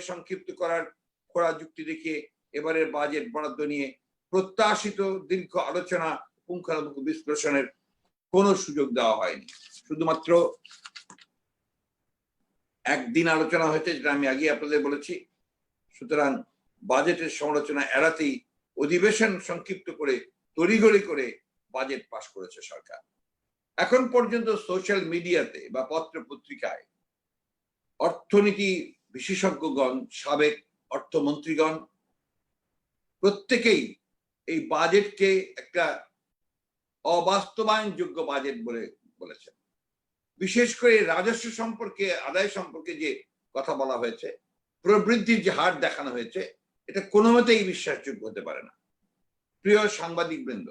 সংক্ষিপ্ত করার খোড়া যুক্তি দেখিয়ে এবারের বাজেট বরাদ্দ নিয়ে প্রত্যাশিত দীর্ঘ আলোচনা পুঙ্খানুপুঙ্খ বিশ্লেষণের কোনো সুযোগ দেওয়া হয়নি। শুধুমাত্র একদিন আলোচনা হয়েছে, যেটা আমি আগে আপনাদের বলেছি। সুতরাং বাজেটের সমালোচনা এড়াতেই অধিবেশন সংক্ষিপ্ত করে তড়িঘড়ি করে বাজেট পাশ করেছে সরকার। এখন পর্যন্ত সোশ্যাল মিডিয়াতে বা পত্র পত্রিকায় অর্থনীতি বিশেষজ্ঞগণ, সাবেক অর্থমন্ত্রীগণ প্রত্যেকেই এই বাজেটকে একটা অবাস্তবায়নযোগ্য বাজেট বলে বলেছেন। বিশেষ করে রাজস্ব সম্পর্কে, আদায় সম্পর্কে যে কথা বলা হয়েছে, প্রবৃদ্ধির যে হার দেখানো হয়েছে, এটা কোনো মতেই বিশ্বাসযোগ্য হতে পারে না। প্রিয় সাংবাদিক বৃন্দ,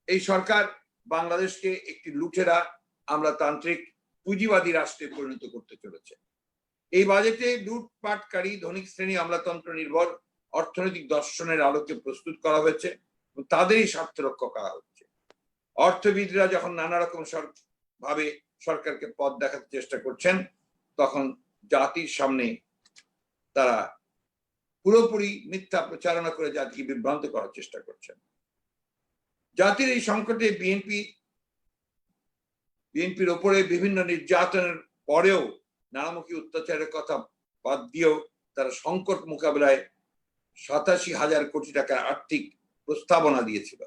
এই সরকার বাংলাদেশকে একটি লুটেরা আমলাতান্ত্রিক পুঁজিবাদী রাষ্ট্রে পরিণত করতে চলেছে। এই বাজেটে লুটপাটকারী ধনিক শ্রেণী আমলাতন্ত্র নির্ভর অর্থনৈতিক দর্শনের আলোকে প্রস্তুত করা হয়েছে, তাদেরই স্বার্থ রক্ষা করা হচ্ছে। অর্থবিদরা যখন নানা রকম ভাবে সরকারকে পথ দেখাতে চেষ্টা করছেন, তখন জাতির সামনে তারা পুরোপুরি মিথ্যা প্রচারণা করে জাতিকে বিভ্রান্ত করার চেষ্টা করছেন। জাতির এই সংকটে বিএনপির ওপরে বিভিন্ন নির্যাতনের পরেও, নানামুখী অত্যাচারের কথা বাদ দিয়েও তারা সংকট মোকাবেলায় 87,000 কোটি টাকার আর্থিক প্রস্তাবনা দিয়েছিল।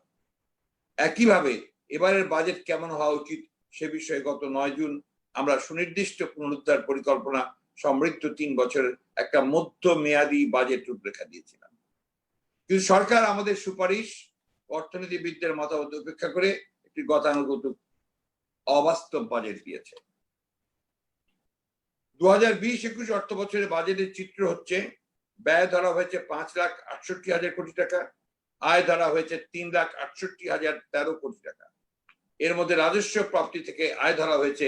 একইভাবে এবারের বাজেট কেমন হওয়া উচিত সে বিষয়ে গত 9 জুন আমরা সুনির্দিষ্ট পুনরুদ্ধার পরিকল্পনা সমৃদ্ধ 3 বছরের একটা মধ্য মেয়াদী বাজেট রূপরেখা দিয়েছিলাম। কিন্তু সরকার আমাদের সুপারিশ, অর্থনীতিবিদদের মতামত উপেক্ষা করে একটি গতানুগতিক অবাস্তব বাজেট দিয়েছে। 2020-21 অর্থ বছরের বাজেটের চিত্র হচ্ছে: ব্যয় ধরা হয়েছে 5,68,000 কোটি টাকা, আয় ধরা হয়েছে 3,68,013 কোটি টাকা। এর মধ্যে রাজস্ব প্রাপ্তি থেকে আয় ধরা হয়েছে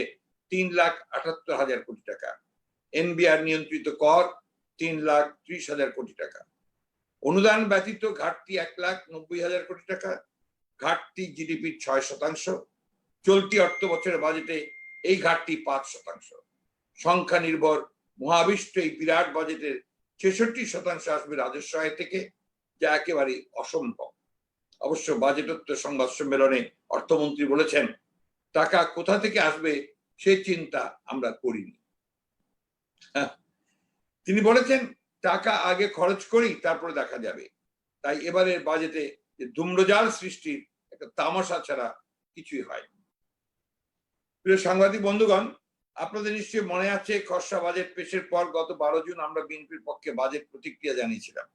3,78,000 কোটি টাকা, এনবিআর নিয়ন্ত্রিত কর 3,30,000 কোটি টাকা, অনুদান ব্যতীত ঘাটতি 1,90,000 কোটি টাকা, ঘাটতি জিডিপির 6%। চলতি অর্থ বছরের বাজেটে এই ঘাটতি 5%। সংখ্যা নির্ভর মহাবিষ্ট এই বিরাট বাজেটের 66% আসবে রাজস্ব আয় থেকে, যা একেবারে অসম্ভব। অবশ্য বাজেটোত্তর সংবাদ সম্মেলনে অর্থমন্ত্রী বলেছেন, টাকা কোথা থেকে আসবে সে চিন্তা আমরা করিনি। তিনি বলেছেন, টাকা আগে খরচ করি, তারপরে দেখা যাবে। তাই এবারের বাজেটে যে ধূম্রজাল সৃষ্টির একটা তামাশা ছাড়া কিছুই হয়নি। প্রিয় সাংবাদিক বন্ধুগণ, আপনাদের নিশ্চয়ই মনে আছে, খসড়া বাজেট পেশের পর গত 12 জুন আমরা বিএনপির পক্ষে বাজেট প্রতিক্রিয়া জানিয়েছিলাম।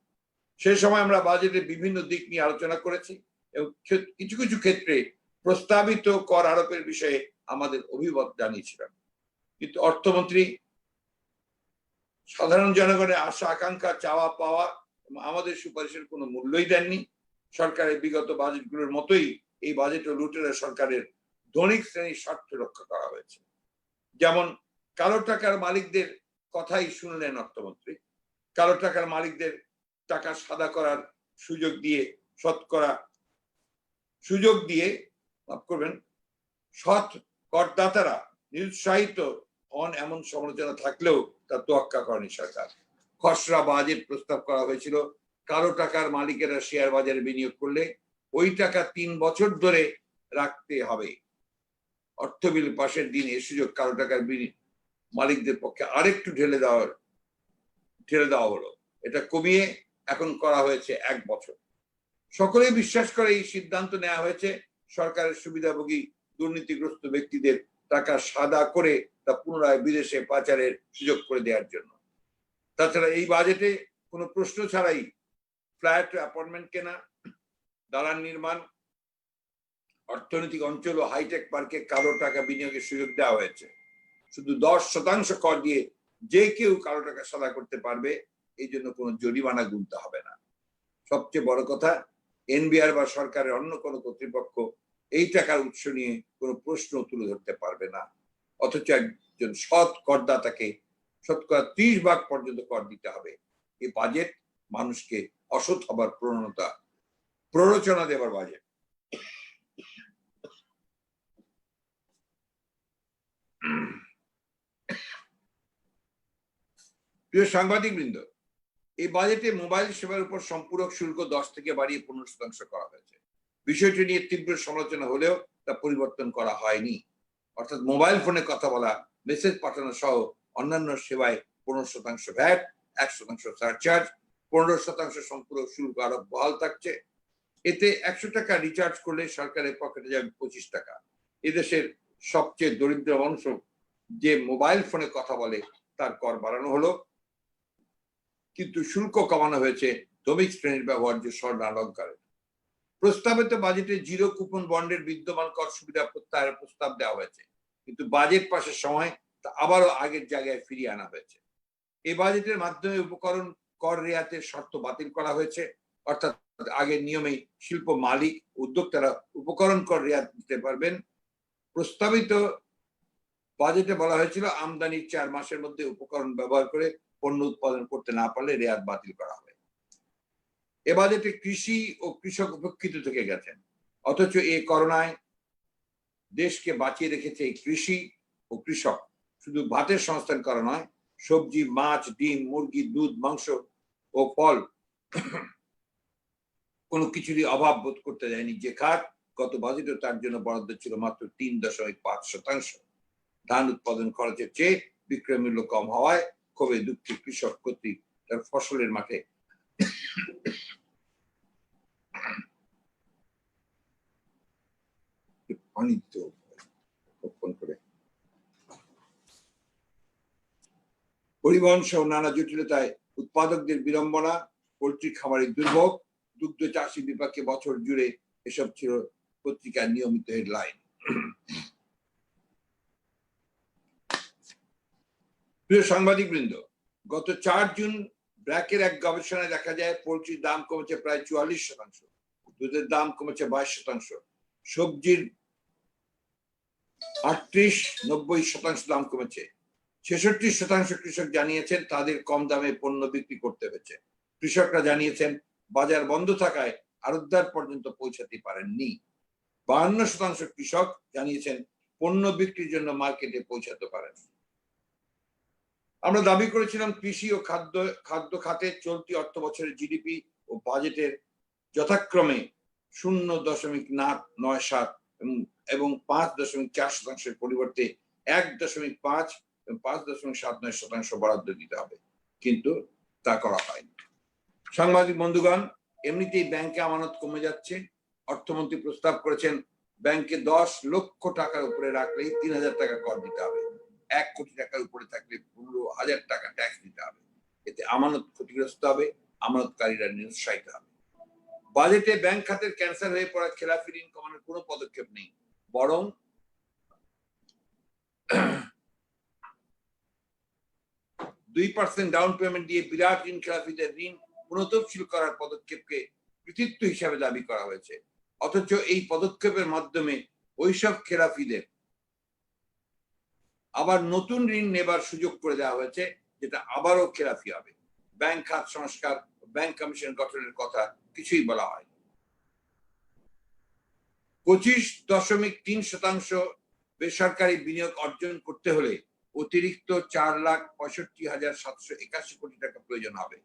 সেই সময় আমরা বাজেটের বিভিন্ন দিক নিয়ে আলোচনা করেছি এবং কিছু কিছু ক্ষেত্রে প্রস্তাবিত কর আরোপের বিষয়ে আমাদের অভিমত জানিয়েছিলাম। কিন্তু অর্থমন্ত্রী সাধারণ জনগণের আশা আকাঙ্ক্ষা, চাওয়া পাওয়া এবং আমাদের সুপারিশের কোনো মূল্যই দেননি। সরকারের বিগত বাজেটগুলোর মতোই এই বাজেটও লুটেরা সরকারের ধনিক শ্রেণীর স্বার্থ রক্ষা করা হয়েছে। যেমন কালো টাকার মালিকদের কথাই শুনলেন অর্থমন্ত্রী। কালো টাকার মালিকদের টাকা সাদা করার সুযোগ দিয়ে মাফ করবেন, সৎ করদাতারা নিরুৎসাহিত হন এমন সমালোচনা থাকলেও তা তোয়াক্কা করেনি সরকার। খসড়া বাজেট প্রস্তাব করা হয়েছিল, কালো টাকার মালিকেরা শেয়ার বাজারে বিনিয়োগ করলে ওই টাকা 3 বছর ধরে রাখতে হবে। অর্থ বিল পাশের দিন এ সুযোগ কালো টাকার মালিকদের পক্ষে আরেকটু ঢেলে দেওয়া হলো। এটা কমিয়ে এখন করা হয়েছে 1 বছর। সকলেই বিশ্বাস করে এই সিদ্ধান্ত নেওয়া হয়েছে সরকারের সুবিধাভোগী দুর্নীতিগ্রস্ত ব্যক্তিদের টাকা সাদা করে তা পুনরায় বিদেশে পাচারের সুযোগ করে দেওয়ার জন্য। তাছাড়া এই বাজেটে কোনো প্রশ্ন ছাড়াই ফ্ল্যাট অ্যাপার্টমেন্ট কেনা, দালান নির্মাণ, অর্থনৈতিক অঞ্চল ও হাইটেক পার্কে কালো টাকা বিনিয়োগের সুযোগ দেওয়া হয়েছে। শুধু 10% কর দিয়ে যে কেউ কালো টাকা সাদা করতে পারবে, এই জন্য কোনো জরিমানা গুনতে হবে না। সবচেয়ে বড় কথা, এনবিআর বা সরকারের অন্য কোনো কর্তৃপক্ষ এই টাকার উৎস নিয়ে কোনো প্রশ্ন তুলে ধরতে পারবে না। অথচ একজন সৎ করদাতাকে 30% পর্যন্ত কর দিতে হবে। এই বাজেট মানুষকে অসৎ হবার প্ররোচনা দেবার বাজেট। প্রিয় সাংবাদিক বৃন্দ, এই বাজেটে মোবাইল সেবার উপর সম্পূরক শুল্ক 10 থেকে বাড়িয়ে 15% করা হয়েছে। বিষয়টি নিয়ে তীব্র সমালোচনা হলেও তা পরিবর্তন করা হয়নি। অর্থাৎ মোবাইল ফোনে কথা বলা, মেসেজ পাঠানো সহ অন্যান্য সেবায় 15% ভ্যাট, 1% সারচার্জ, 15% সম্পূরক শুল্ক আরো বহাল থাকছে। এতে 100 টাকা রিচার্জ করলে সরকারের পকেটে যাবে 25 টাকা। এদেশের সবচেয়ে দরিদ্র মানুষ যে মোবাইল ফোনে কথা বলে তার কর বাড়ানো হলো, কিন্তু শুল্ক কমানো হয়েছে শ্রমিক শ্রেণীর ব্যবহার্য স্বর্ণ অলংকারের। প্রস্তাবিত বাজেটে জিরো কুপন বন্ডের বিদ্যমান কর সুবিধা প্রত্যাহারের প্রস্তাব দেওয়া হয়েছে, কিন্তু বাজেট পাশের সময় তা আবারও আগের জায়গায় ফিরিয়ে আনা হয়েছে। এই বাজেটের মাধ্যমে উপকরণ কর রেয়াতের শর্ত বাতিল করা হয়েছে, অর্থাৎ আগের নিয়মেই শিল্প মালিক উদ্যোক্তারা উপকরণ কর রেয়াত দিতে পারবেন। প্রস্তাবিত বাজেটে বলা হয়েছিল আমদানির 4 মাসের মধ্যে উপকরণ ব্যবহার করে পণ্য উৎপাদন করতে না পারলে রেয়াত বাতিল করা হবে। এ বাজেটে কৃষি ও কৃষক উপেক্ষিত থেকে গেছেন, অথচ এই করোনায় দেশকে বাঁচিয়ে রেখেছে এই কৃষি ও কৃষক। শুধু ভাতের সংস্থান করা নয়, সবজি, মাছ, ডিম, মুরগি, দুধ, মাংস ও ফল কোনো কিছুরই অভাব বোধ করতে যায়নি যে খাত। গত বাজেটে তার জন্য বরাদ্দ ছিল মাত্র 3.5%। ধান উৎপাদন খরচের চেয়ে বিক্রয় মূল্য কম হওয়ায় ক্ষোভে দুঃখী কৃষক কর্তৃক তার ফসলের মাঠে পরিবহন সহ নানা জটিলতায় উৎপাদকদের বিড়ম্বনা, পোল্ট্রি খামারের দুর্ভোগ, দুগ্ধ চাষী বিপাকে বছর জুড়ে এসব ছিল পত্রিকার নিয়মিত হেডলাইন। প্রিয় সাংবাদিক বৃন্দ, গত 4 জুন ব্র্যাকের এক গবেষণায় দেখা যায় পোল্ট্রির দাম কমেছে প্রায় 44%, দুধের দাম কমেছে 22%, সবজির 38-90% দাম কমেছে। 66% কৃষক জানিয়েছেন তাদের কম দামে পণ্য বিক্রি করতে হয়েছে। কৃষকরা জানিয়েছেন বাজার বন্ধ থাকায় আড়তদার পর্যন্ত পৌঁছাতে পারেননি। 52% কৃষক জানিয়েছেন পণ্য বিক্রির জন্য মার্কেটে পৌঁছাতে পারেন। আমরা দাবি করেছিলাম কৃষি ও খাদ্য খাতে চলতি অর্থ বছরের জিডিপি ও বাজেটের যথাক্রমে 0.97 এবং 5.4% পরিবর্তে 1.5 এবং 5.79% বরাদ্দ দিতে হবে, কিন্তু তা করা হয়নি। সাংবাদিক বন্ধুগণ, এমনিতেই ব্যাংকে আমানত কমে যাচ্ছে। অর্থমন্ত্রী প্রস্তাব করেছেন ব্যাংকে 10 লক্ষ টাকার উপরে রাখলেই 3,000 টাকা কর দিতে হবে, 1 কোটি টাকার উপরে থাকলে 15,000 টাকা ট্যাক্স দিতে হবে। এতে আমানত ক্ষতিগ্রস্ত হবে, আমানতকারীরা নিরুৎসাহিত হবে। বাজেটে ব্যাংক খাতের ক্যান্সার হয়ে পড়া খেলাফি ঋণ কমানোর কোনো পদক্ষেপ নেই, বরং 2% ডাউন পেমেন্ট দিয়ে বিরাট ঋণ খেলাফিদের ঋণ পুনঃতফসিল করার পদক্ষেপকে কৃতিত্ব হিসাবে দাবি করা হয়েছে। অথচ এই পদক্ষেপের মাধ্যমে ওইসব খেলাফিদের আবার নতুন ঋণ নেবার সুযোগ করে দেওয়া হয়েছে, যেটা আবারও খেলাফি হবে। ব্যাংক খাত সংস্কার, ব্যাংক কমিশন গঠনের কথা কিছুই বলা হয়। 25.3% বেসরকারি বিনিয়োগ অর্জন করতে হলে অতিরিক্ত 4,65,781 কোটি টাকা প্রয়োজন হবে।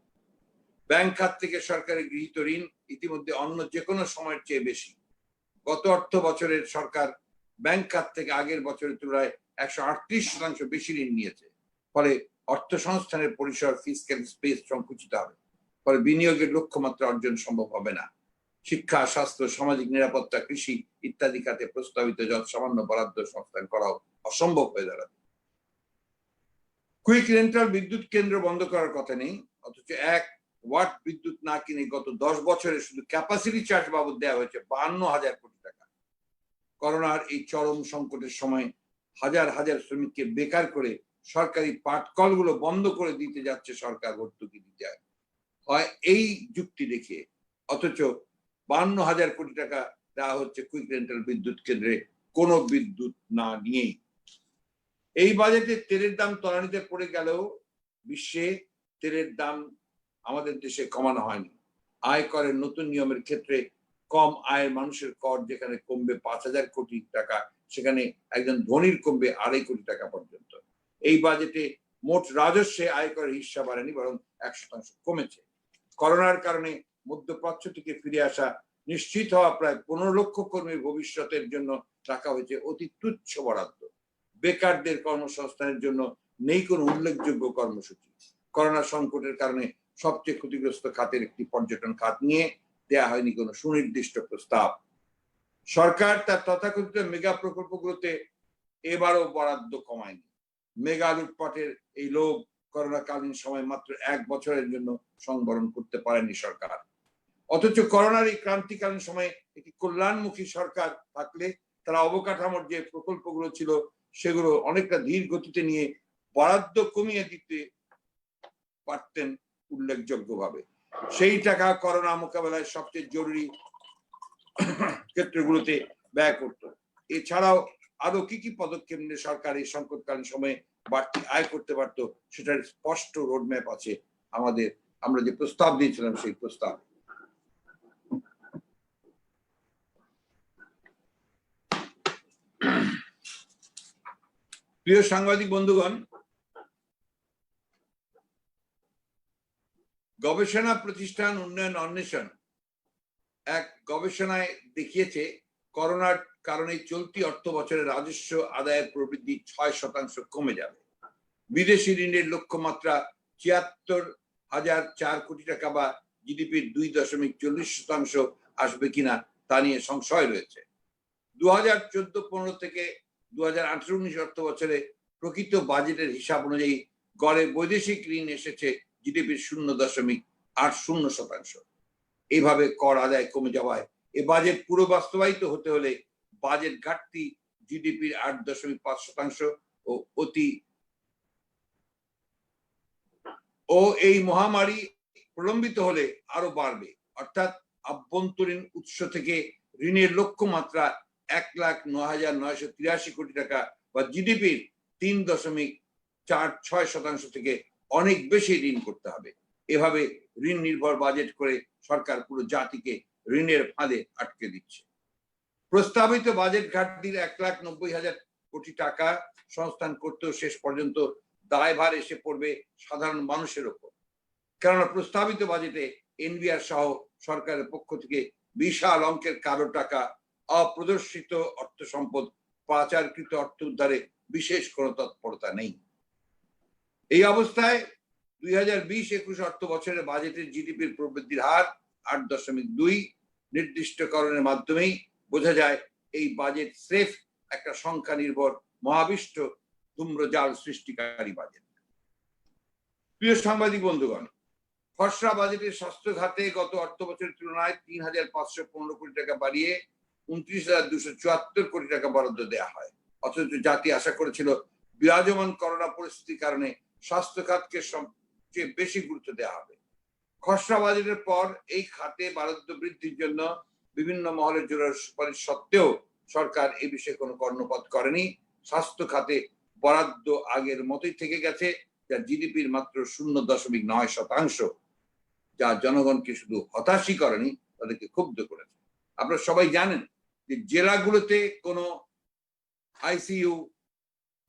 ব্যাংক খাত থেকে সরকারের গৃহীত ঋণ ইতিমধ্যে অন্য যে কোনো সময়ের চেয়ে বেশি। গত অর্থ বছরের সরকার ব্যাংক খাত থেকে আগের বছরের তুলনায় 138% বেশি ঋণ নিয়েছে। ফলে অর্থ সংস্থানের পরিসর, ফিসক্যাল স্পেস সংকুচিত হবে। ফলে বিনিয়োগের লক্ষ্যমাত্রা অর্জন সম্ভব হবে না। শিক্ষা, স্বাস্থ্য, সামাজিক নিরাপত্তা, কৃষি ইত্যাদি খাতে প্রস্তাবিত যত সামান্য বরাদ্দ সংস্থান করাও অসম্ভব হয়ে দাঁড়াবে। কুইক রেন্টাল বিদ্যুৎ কেন্দ্র বন্ধ করার কথা নেই, অথচ 1 ওয়াট বিদ্যুৎ না কিনে গত 10 বছরে শুধু ক্যাপাসিটি চার্জ বাবদ দেওয়া হয়েছে 52,000 কোটি টাকা। করোনার এই চরম সংকটের সময় হাজার হাজার শ্রমিককে বেকার করে সরকারি পাটকলগুলো বন্ধ করে দিতে যাচ্ছে সরকার ভর্তুকি দিতে হয় এই যুক্তি দেখিয়ে, অথচ 52,000 কোটি টাকা দেওয়া হচ্ছে কুইক রেন্টাল বিদ্যুৎ কেন্দ্রে কোনো বিদ্যুৎ না নিয়েই। এই বাজেটে তেলের দাম তলানিতে পড়ে গেলেও বিশ্বে তেলের দাম আমাদের দেশে কমানো হয়নি। আয় করের নতুন নিয়মের ক্ষেত্রে কম আয়ের মানুষের কর যেখানে কমবে 5,000 কোটি টাকা, সেখানে একজন ধনীর কমবে 2.5 কোটি টাকা পর্যন্ত। এই বাজেটে মোট রাজস্বে আয়করের হিস্সা বাড়েনি, বরং 1% কমেছে। করোনার কারণে মধ্যপ্রাচ্য থেকে ফিরে আসা নিশ্চিত হওয়া প্রায় 15 লক্ষ কর্মীর ভবিষ্যতের জন্য রাখা হয়েছে অতি তুচ্ছ বরাদ্দ। বেকারদের কর্মসংস্থানের জন্য নেই কোনো উল্লেখযোগ্য কর্মসূচি। করোনা সংকটের কারণে সবচেয়ে ক্ষতিগ্রস্ত খাতের একটি পর্যটন খাত নিয়ে দেয়া হয়নি কোনো সুনির্দিষ্ট প্রস্তাব। সরকার তার তথাকথিত মেগা প্রকল্পগুলোতে এবারও বরাদ্দ কমায়নি। মেগা লুটপাটের এই লোভ করোনাকালীন সময় মাত্র 1 বছরের জন্য সংবরণ করতে পারেনি সরকার। অথচ করোনার এই ক্রান্তিকালীন সময়ে একটি কল্যাণমুখী সরকার থাকলে তারা অবকাঠামোর যে প্রকল্পগুলো ছিল সেগুলো অনেকটা ধীর গতিতে নিয়ে বরাদ্দ কমিয়ে দিতে পারতেন উল্লেখযোগ্যভাবে। সেই টাকা করোনা মোকাবেলায় সবচেয়ে জরুরি ক্ষেত্রগুলোতে ব্যয় করত। এছাড়াও আরো কি কি পদক্ষেপ নিয়ে সরকার এই সংকটকালীন সময়ে বাড়তি আয় করতে পারতো সেটার স্পষ্ট রোডম্যাপ আছে আমাদের, আমরা যে প্রস্তাব দিয়েছিলাম সেই প্রস্তাব। প্রিয় সাংবাদিক বন্ধুগণ, গবেষণা প্রতিষ্ঠান উন্নয়ন অন্বেষণ এক গবেষণায় দেখিয়েছে করোনার কারণে চলতি অর্থ বছরে রাজস্ব আদায়ের প্রবৃদ্ধি 6% কমে যাবে। বিদেশি ঋণের লক্ষ্যমাত্রা ৭৪,০০৪ কোটি টাকা বা জিডিপির 2.40% আসবে কিনা তা নিয়ে সংশয় রয়েছে। 2014-15 থেকে 2018-19 অর্থ বছরে প্রকৃত বাজেটের হিসাব অনুযায়ী গড়ে বৈদেশিক ঋণ এসেছে জিডিপির 0.80%। এইভাবে কর আদায় কমে যাওয়ায় এ বাজেট পুরো বাস্তবায়িত হতে হলে বাজেট ঘাটতি জিডিপির 8.5% ও এই মহামারী প্রলম্বিত হলে আরো বাড়বে। অর্থাৎ আভ্যন্তরীণ উৎস থেকে ঋণের লক্ষ্যমাত্রা 1,09,983 কোটি টাকা বা জিডিপির 3.46% থেকে অনেক বেশি ঋণ করতে হবে। এভাবে ঋণ নির্ভর বাজেট করে সরকার পুরো জাতিকে ঋণের ফাঁদে আটকে দিচ্ছে। প্রস্তাবিত বাজেট ঘাটতির 1,90,000 কোটি টাকা সংস্থান করতেও শেষ পর্যন্ত দায়ভার এসে পড়বে সাধারণ মানুষের ওপর। কেননা প্রস্তাবিত বাজেটে এনবিআর সহ সরকারের পক্ষ থেকে বিশাল অঙ্কের কালো টাকা, অপ্রদর্শিত অর্থ সম্পদ, পাচারকৃত অর্থ উদ্ধারে বিশেষ কোনো তৎপরতা নেই। এই অবস্থায় 2020-21 অর্থ বছরের বাজেটের জিডিপির প্রবৃদ্ধির হার 8.2 নির্দিষ্টকরণের মাধ্যমেই বোঝা যায় এই বাজেট স্রেফ একটা সংখ্যা নির্ভর মহাবিষ্ট ধূম্রজাল সৃষ্টিকারী বাজেট। প্রিয় সাংবাদিক বন্ধুগণ, খসড়া বাজেটের স্বাস্থ্য খাতে গত অর্থ বছরের তুলনায় 3,515 কোটি টাকা বাড়িয়ে 29,274 কোটি টাকা বরাদ্দ দেওয়া হয়। অথচ জাতি আশা করেছিল বিরাজমান করোনা পরিস্থিতির কারণে স্বাস্থ্য খাতকে সবচেয়ে বেশি গুরুত্ব দেওয়া হবে। খসড়া বাজেটের পর এই খাতে বরাদ্দ বৃদ্ধির জন্য বিভিন্ন মহলের জোরালো সুপারিশ সত্ত্বেও সরকার এই বিষয়ে কোনো কর্ণপাত করেনি। স্বাস্থ্য খাতে বরাদ্দ আগের মতোই থেকে গেছে, যা জিডিপির মাত্র 0.9%, যা জনগণকে শুধু হতাশই করেনি, তাদেরকে ক্ষুব্ধ করেছে। আপনারা সবাই জানেন যে জেলাগুলোতে কোনো আইসিইউ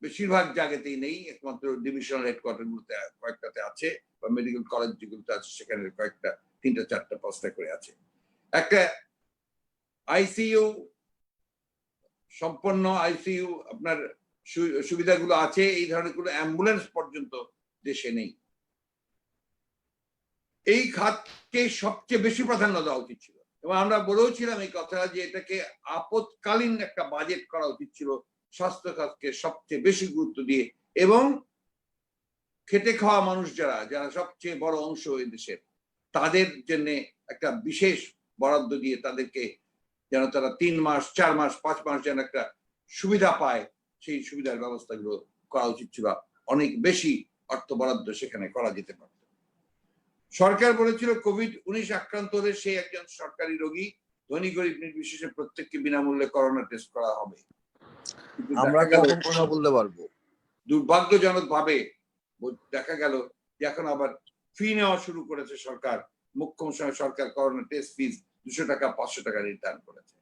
বেশিরভাগ জায়গাতেই নেই, একমাত্র ডিভিশনাল হেডকোয়ার্টার গুলোতে কয়েকটাতে আছে বা মেডিকেল কলেজ যেগুলোতে আছে সেখানে কয়েকটা 3টা 4টা 5টা করে আছে। একটা আইসিইউ সম্পন্ন আইসিইউ আপনার সুবিধাগুলো আছে, এই ধরনের কোনো অ্যাম্বুলেন্স পর্যন্ত দেশে নেই। এই খাতকে সবচেয়ে বেশি প্রাধান্য দেওয়া উচিত ছিল এবং আমরা বলেওছিলাম এই কথা যে এটাকে আপৎকালীন একটা বাজেট করা উচিত ছিল, স্বাস্থ্য খাতকে সবচেয়ে বেশি গুরুত্ব দিয়ে এবং খেটে খাওয়া মানুষ যারা সবচেয়ে বড় অংশ এই দেশের, তাদের জন্য একটা বিশেষ বরাদ্দ দিয়ে তাদেরকে যেন তারা 3 মাস 4 মাস 5 মাস যেন একটা সুবিধা পায়, সেই সুবিধার ব্যবস্থাগুলো করা উচিত ছিল। অনেক বেশি অর্থ বরাদ্দ সেখানে করা যেতে পারত। সরকার বলেছিল কোভিড-19 আক্রান্ত হলে সে একজন সরকারি রোগী, ধনী গরিব নির্বিশেষে প্রত্যেককে বিনামূল্যে করোনা টেস্ট করা হবে। আমরা কখন কথা বলতে পারবো? দুর্ভাগ্যজনক ভাবে দেখা গেল যে এখন আবার ফি নেওয়া শুরু করেছে সরকার। মুখ্যমন্ত্রী সরকার করোনা টেস্ট ফিস 200 টাকা 500 টাকা নির্ধারণ করেছে।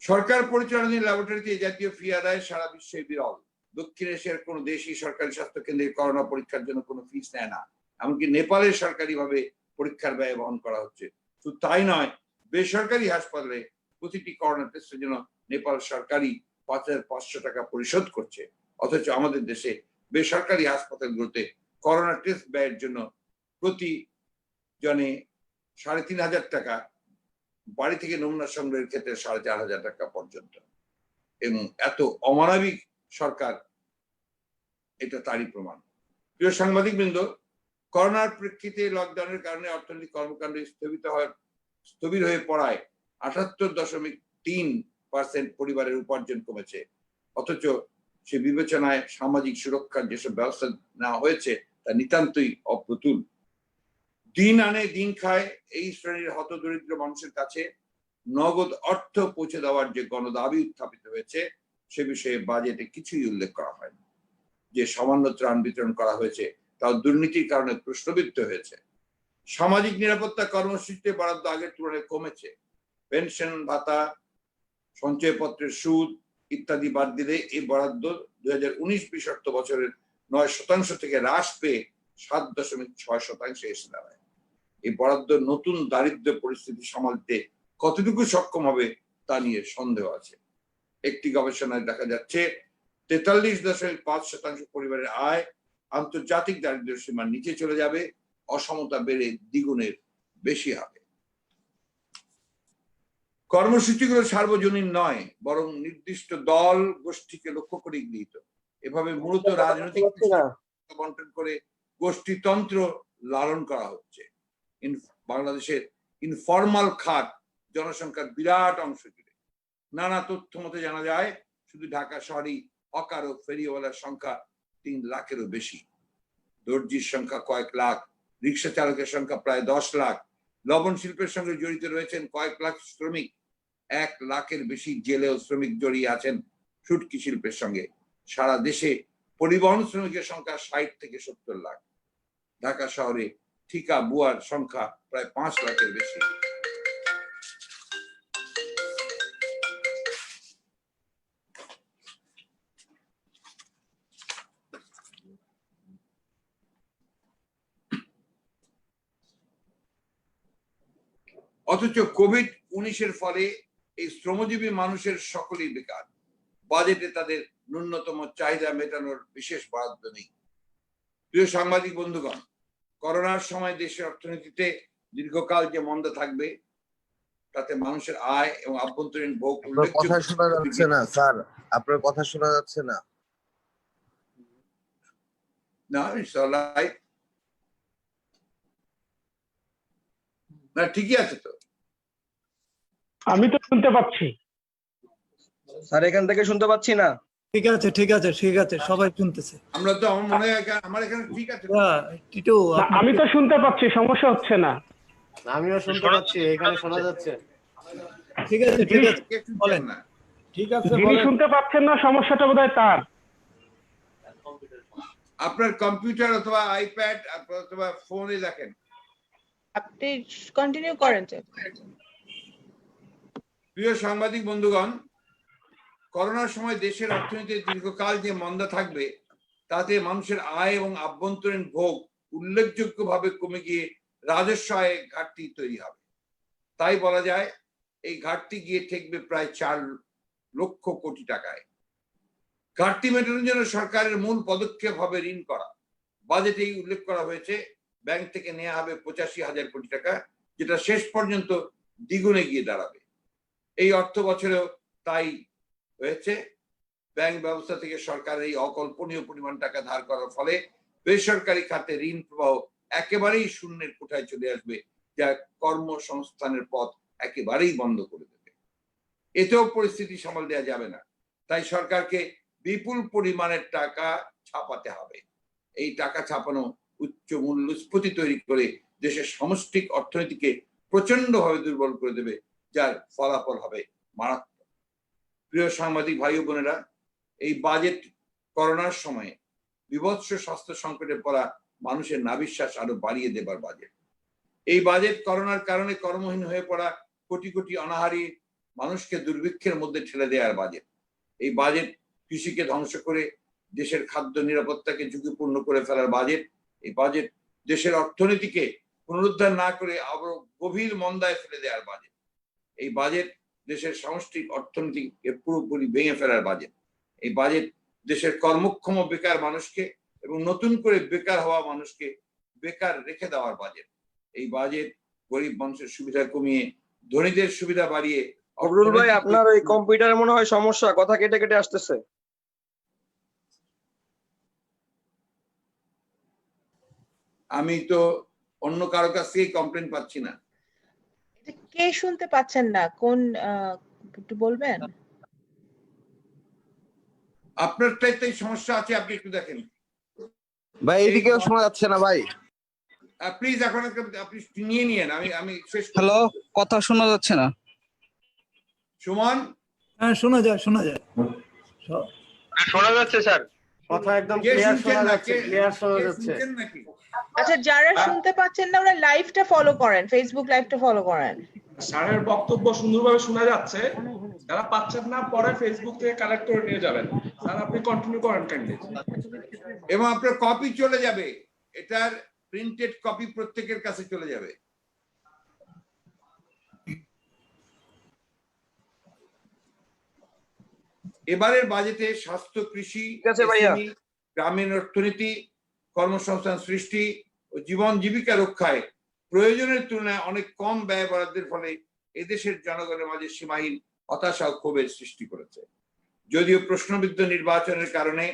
সরকার পরিচালনায় ল্যাবরেটরিতে এই জাতীয় ফি আদায় সারা বিশ্বে বিরল। দক্ষিণ এশিয়ার কোনো দেশই সরকারি স্বাস্থ্য কেন্দ্রে করোনা পরীক্ষার জন্য কোনো ফিস নেয় না। এমনকি নেপালের সরকারিভাবে পরীক্ষার ব্যয় বহন করা হচ্ছে। শুধু তাই নয়, বেসরকারি হাসপাতালে প্রতিটি করোনা টেস্টের জন্য নেপাল সরকারি 5,500 টাকা পরিশোধ করছে। অথচ আমাদের দেশে বেসরকারি হাসপাতালগুলোতে করোনা টেস্ট ব্যয়ের জন্য প্রতি জনে 3,500 টাকা, বাড়ি থেকে নমুনা সংগ্রহের ক্ষেত্রে 4,500 টাকা পর্যন্ত। এবং এত অমানবিক সরকার, এটা তারই প্রমাণ। প্রিয় সাংবাদিক বৃন্দ, করোনার প্রেক্ষিতে লকডাউনের কারণে অর্থনৈতিক কর্মকাণ্ড স্থবির হয়ে পড়ায় 78.3% পরিবারের উপার্জন কমেছে। অথচ সে বিবেচনায় সামাজিক সুরক্ষার যেসব ব্যবস্থা নেওয়া হয়েছে তা নিতান্তই অপ্রতুল। দিন আনে দিন খায় এই শ্রেণীর হতদরিদ্র মানুষের কাছে নগদ অর্থ পৌঁছে দেওয়ার যে গণদাবি উত্থাপিত হয়েছে সে বিষয়ে বাজেটে কিছুই উল্লেখ করা হয়নি। যে সামান্য ত্রাণ বিতরণ করা হয়েছে তাও দুর্নীতির কারণে প্রশ্নবিদ্ধ হয়েছে। সামাজিক নিরাপত্তা কর্মসূচিতে বরাদ্দ আগের তুলনায় কমেছে। পেনশন ভাতা, সঞ্চয়পত্রের সুদ ইত্যাদি বাদ দিলে এই বরাদ্দ 2019-20 অর্থ বছরের 9% থেকে হ্রাস পেয়ে 7.6% এসে দাঁড়ায়। এই বরাদ্দ নতুন দারিদ্র্য পরিস্থিতি সামালতে কতটুকু সক্ষম হবে তা নিয়ে সন্দেহ আছে। একটি গবেষণায় দেখা যাচ্ছে 43.5% পরিবারের আয় আন্তর্জাতিক দারিদ্র্য সীমার নিচে চলে যাবে, অসমতা বেড়ে দ্বিগুণের বেশি হবে। কর্মসূচিগুলো সার্বজনীন নয়, বরং নির্দিষ্ট দল গোষ্ঠীকে লক্ষ্য করে গৃহীত। এভাবে মূলত রাজনৈতিক বন্টন করে গোষ্ঠীতন্ত্র লালন করা হচ্ছে। বাংলাদেশের ইনফরমাল খাত জনসংখ্যার বিরাট অংশ জুড়ে। নানা তথ্য মতে জানা যায় শুধু ঢাকা শহরেই হকার ও ফেরিওয়ালার সংখ্যা 3 লাখেরও বেশি। দর্জির সংখ্যা কয়েক লাখ, রিক্সা চালকের সংখ্যা প্রায় 10 লাখ। লবণ শিল্পের সঙ্গে জড়িত রয়েছেন কয়েক লাখ শ্রমিক। 1 লাখের বেশি জেলে ও শ্রমিক জড়িয়ে আছেন শুটকি শিল্পের সঙ্গে। সারা দেশে পরিবহন শ্রমিকের সংখ্যা 60 থেকে 70 লাখ। ঢাকা শহরে ঠিকা বুয়ার সংখ্যা প্রায় 5 লাখের বেশি। অথচ কোভিড-19 ফলে এই শ্রমজীবী মানুষের সকলেই বেকার। বাজেটে তাদের ন্যূনতম চাহিদা মেটানোর বিশেষ বরাদ্দ নেই। প্রিয় সাংবাদিক বন্ধুগণ, করোনার সময় দেশের অর্থনীতিতে দীর্ঘকাল যে মন্দা থাকবে তাতে মানুষের আয় এবং আভ্যন্তরীণ ভোগ কথা শোনা যাচ্ছে না স্যার, আপনার কথা শোনা যাচ্ছে না। না, না ঠিকই আছে তো, আমি তো শুনতে পাচ্ছি স্যার, এখান থেকে শুনতে পাচ্ছি না। ঠিক আছে ঠিক আছে ঠিক আছে, সবাই শুনতেছে। আমরা তো আমার মনে হয় আমার এখানে ঠিক আছে। টিটু, না, আমি তো শুনতে পাচ্ছি, সমস্যা হচ্ছে না। আমিও শুনতে পাচ্ছি, এখানে শোনা যাচ্ছে। ঠিক আছে ঠিক আছে, বলেন না। ঠিক আছে, যিনি শুনতে পাচ্ছেন না, সমস্যাটা বোধহয় তার। আপনার কম্পিউটার অথবা আইপ্যাড অথবা ফোনে দেখেন। আপনি কন্টিনিউ করেন। প্রিয় সাংবাদিক বন্ধুগণ, করোনার সময় দেশের অর্থনীতিতে দীর্ঘকাল যে মন্দা থাকবে তাতে মানুষের আয় এবং আভ্যন্তরীণ ভোগ উল্লেখযোগ্যভাবে কমে গিয়ে রাজস্ব আয়ে ঘাটতি তৈরি হবে। তাই বলা যায় এই ঘাটতি গিয়ে ঠেকবে প্রায় 4 লক্ষ কোটি টাকায়। ঘাটতি মেটানোর জন্য সরকারের মূল পদক্ষেপ হবে ঋণ করা। বাজেটেই উল্লেখ করা হয়েছে ব্যাংক থেকে নেওয়া হবে 85,000 কোটি টাকা, যেটা শেষ পর্যন্ত দ্বিগুণে গিয়ে দাঁড়াবে। এই অর্থ বছরেও তাই হয়েছে। ব্যাংক ব্যবস্থা থেকে সরকারের এই অকল্পনীয় পরিমাণ টাকা ধার করার ফলে বেসরকারি খাতে ঋণ প্রবাহ একেবারেই শূন্যের কোঠায় চলে আসবে, যা কর্মসংস্থানের পথ একেবারেই বন্ধ করে দেবে। এতেও পরিস্থিতি সামাল দেওয়া যাবে না। তাই সরকারকে বিপুল পরিমাণের টাকা ছাপাতে হবে। এই টাকা ছাপানো উচ্চ মূল্যস্ফীতি তৈরি করে দেশের সামষ্টিক অর্থনীতিকে প্রচন্ডভাবে দুর্বল করে দেবে, যার ফলাফল হবে মারাত্মক। প্রিয় সাংবাদিক ভাই ও বোনেরা, এই বাজেট করোনার সময়ে বিভৎস স্বাস্থ্য সংকটে পড়া মানুষের নাভিশ্বাস আরো বাড়িয়ে দেবার বাজেট। এই বাজেট করোনার কারণে কর্মহীন হয়ে পড়া কোটি কোটি অনাহারী মানুষকে দুর্ভিক্ষের মধ্যে ঠেলে দেওয়ার বাজেট। এই বাজেট কৃষিকে ধ্বংস করে দেশের খাদ্য নিরাপত্তাকে ঝুঁকিপূর্ণ করে ফেলার বাজেট। এই বাজেট দেশের অর্থনীতিকে পুনরুদ্ধার না করে আরো গভীর মন্দায় ফেলে দেওয়ার বাজেট। এই বাজেট দেশের সামষ্টিক অর্থনীতিকে পুরোপুরি ভেঙে ফেলার বাজেট। এই বাজেট দেশের কর্মক্ষম বেকার মানুষকে এবং নতুন করে বেকার হওয়া মানুষকে বেকার রেখে দেওয়ার বাজেট। এই বাজেট গরিব মানুষের সুবিধা কমিয়ে ধনীদের সুবিধা বাড়িয়ে। ফখরুল ভাই, আপনার ওই কম্পিউটারে মনে হয় সমস্যা, কথা কেটে কেটে আসতেছে। আমি তো অন্য কারো কাছ থেকে কমপ্লেন পাচ্ছি না। এটা কে শুনতে পাচ্ছেন না? কোন একটু বলবেন? আপনারটাই তো সমস্যা আছে, আপনি একটু দেখেন। ভাই এইদিকেও শোনা যাচ্ছে না ভাই। প্লিজ এখন আপনি নিয়ে নিয়েন, আমি শেষ করছি। হ্যালো, কথা শোনা যাচ্ছে না। সুমন, হ্যাঁ শোনা যায় শোনা যাচ্ছে স্যার, কথা একদম কে ক্লিয়ার শুনছেন শোনা না? যাচ্ছে, ক্লিয়ার শোনা কে যাচ্ছে। শুনছেন নাকি? আচ্ছা, যারা শুনতে পাচ্ছেন না ওরা লাইভটা ফলো করেন, ফেসবুক লাইভটা ফলো করেন। স্যারের বক্তব্য সুন্দরভাবে শোনা যাচ্ছে, যারা পাচ্ছেন না পরে ফেসবুক থেকে কালেক্ট করে নিয়ে যাবেন। স্যার আপনি কন্টিনিউ করেন কাইন্ডলি। এবং আপনার কপি চলে যাবে, এটার প্রিন্টেড কপি প্রত্যেকের কাছে চলে যাবে। এবারের বাজেটে স্বাস্থ্য, কৃষি, SME, গ্রামীণ অর্থনীতি, কর্মসংস্থান সৃষ্টি ও জীবন জীবিকা রক্ষায় প্রয়োজনের তুলনায় অনেক কম ব্যয় বরাদ্দের ফলে এদেশের জনগণের মাঝে সীমাহীন হতাশা ও ক্ষোভের সৃষ্টি করেছে। যদিও প্রশ্নবিদ্ধ নির্বাচনের কারণে